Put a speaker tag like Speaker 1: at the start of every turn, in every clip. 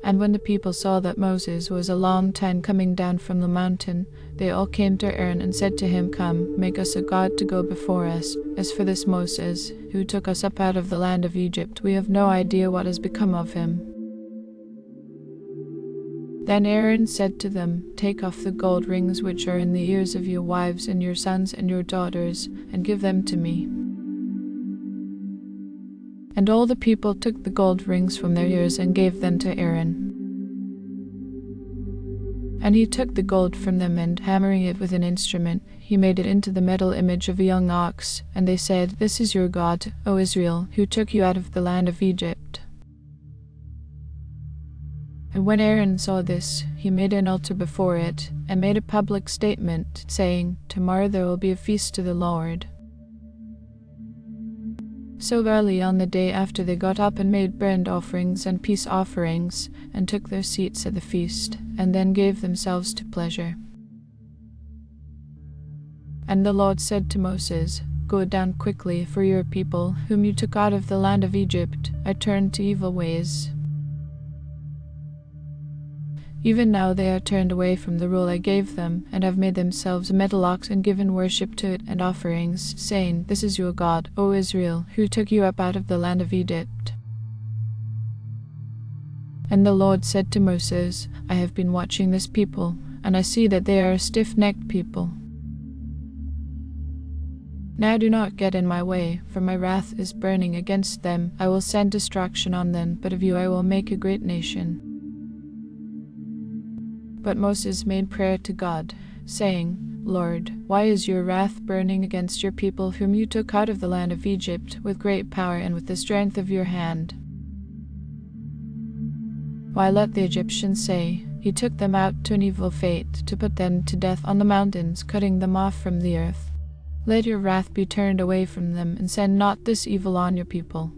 Speaker 1: And when the people saw that Moses was a long time coming down from the mountain, they all came to Aaron and said to him, Come, make us a god to go before us. As for this Moses, who took us up out of the land of Egypt, we have no idea what has become of him. Then Aaron said to them, Take off the gold rings which are in the ears of your wives and your sons and your daughters, and give them to me. And all the people took the gold rings from their ears and gave them to Aaron. And he took the gold from them, and hammering it with an instrument, he made it into the metal image of a young ox. And they said, This is your God, O Israel, who took you out of the land of Egypt. And when Aaron saw this, he made an altar before it, and made a public statement, saying, Tomorrow there will be a feast to the Lord. So early on the day after they got up and made burnt offerings and peace offerings, and took their seats at the feast, and then gave themselves to pleasure. And the Lord said to Moses, Go down quickly, for your people, whom you took out of the land of Egypt, are turned to evil ways. Even now they are turned away from the rule I gave them, and have made themselves a metal ox and given worship to it and offerings, saying, This is your God, O Israel, who took you up out of the land of Egypt. And the Lord said to Moses, I have been watching this people, and I see that they are a stiff-necked people. Now do not get in my way, for my wrath is burning against them. I will send destruction on them, but of you I will make a great nation. But Moses made prayer to God, saying, Lord, why is your wrath burning against your people whom you took out of the land of Egypt with great power and with the strength of your hand? Why let the Egyptians say, He took them out to an evil fate, to put them to death on the mountains, cutting them off from the earth? Let your wrath be turned away from them, and send not this evil on your people.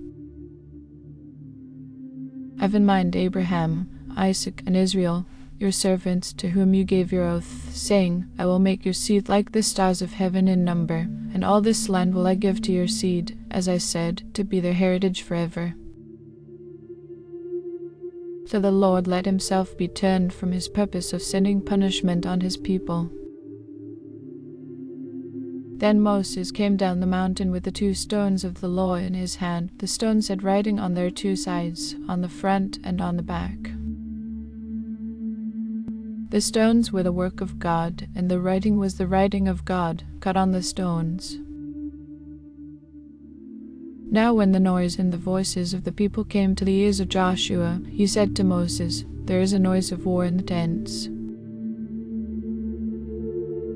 Speaker 1: Have in mind Abraham, Isaac, and Israel, your servants, to whom you gave your oath, saying, I will make your seed like the stars of heaven in number, and all this land will I give to your seed, as I said, to be their heritage forever. So the Lord let himself be turned from his purpose of sending punishment on his people. Then Moses came down the mountain with the 2 stones of the law in his hand. The stones had writing on their 2 sides, on the front and on the back. The stones were the work of God, and the writing was the writing of God, cut on the stones. Now when the noise and the voices of the people came to the ears of Joshua, he said to Moses, There is a noise of war in the tents.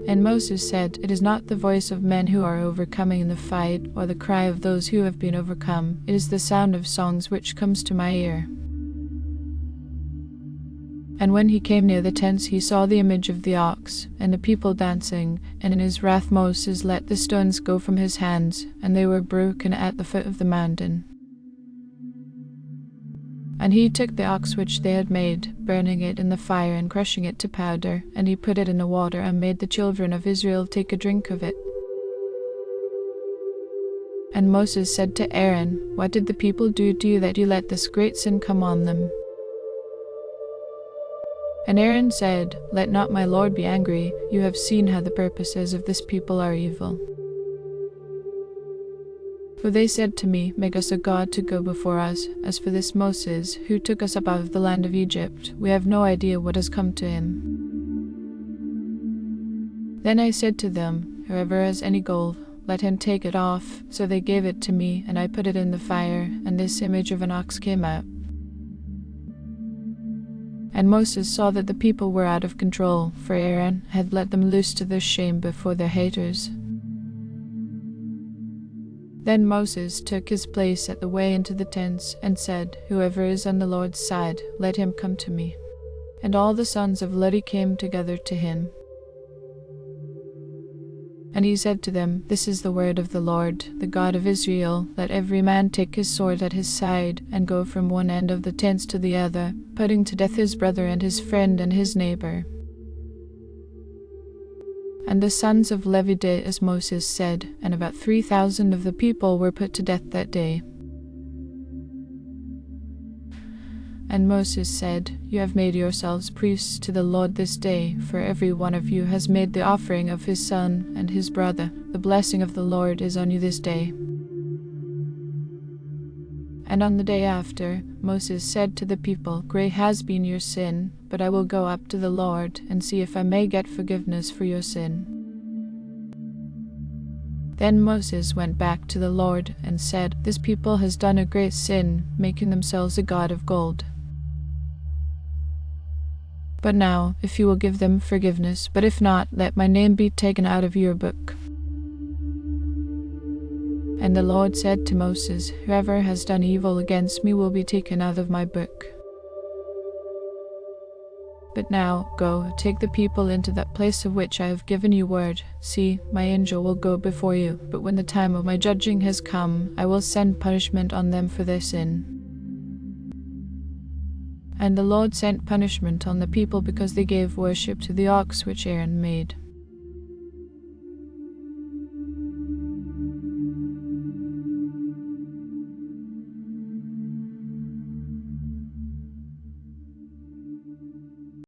Speaker 1: And Moses said, It is not the voice of men who are overcoming in the fight, or the cry of those who have been overcome. It is the sound of songs which comes to my ear. And when he came near the tents, he saw the image of the ox, and the people dancing, and in his wrath Moses let the stones go from his hands, and they were broken at the foot of the mountain. And he took the ox which they had made, burning it in the fire and crushing it to powder, and he put it in the water, and made the children of Israel take a drink of it. And Moses said to Aaron, What did the people do to you that you let this great sin come on them? And Aaron said, Let not my Lord be angry. You have seen how the purposes of this people are evil. For they said to me, Make us a god to go before us. As for this Moses, who took us up out of the land of Egypt, we have no idea what has come to him. Then I said to them, Whoever has any gold, let him take it off. So they gave it to me, and I put it in the fire, and this image of an ox came out. And Moses saw that the people were out of control, for Aaron had let them loose to their shame before their haters. Then Moses took his place at the way into the tents, and said, Whoever is on the Lord's side, let him come to me. And all the sons of Levi came together to him. And he said to them, This is the word of the Lord, the God of Israel. Let every man take his sword at his side, and go from one end of the tents to the other, putting to death his brother and his friend and his neighbor. And the sons of Levi did as Moses said, and about 3,000 of the people were put to death that day. And Moses said, You have made yourselves priests to the Lord this day, for every one of you has made the offering of his son and his brother. The blessing of the Lord is on you this day. And on the day after, Moses said to the people, Great has been your sin, but I will go up to the Lord, and see if I may get forgiveness for your sin. Then Moses went back to the Lord, and said, This people has done a great sin, making themselves a god of gold. But now, if you will give them forgiveness, but if not, let my name be taken out of your book. And the Lord said to Moses, Whoever has done evil against me will be taken out of my book. But now, go, take the people into that place of which I have given you word. See, my angel will go before you, but when the time of my judging has come, I will send punishment on them for their sin. And the Lord sent punishment on the people because they gave worship to the ox which Aaron made.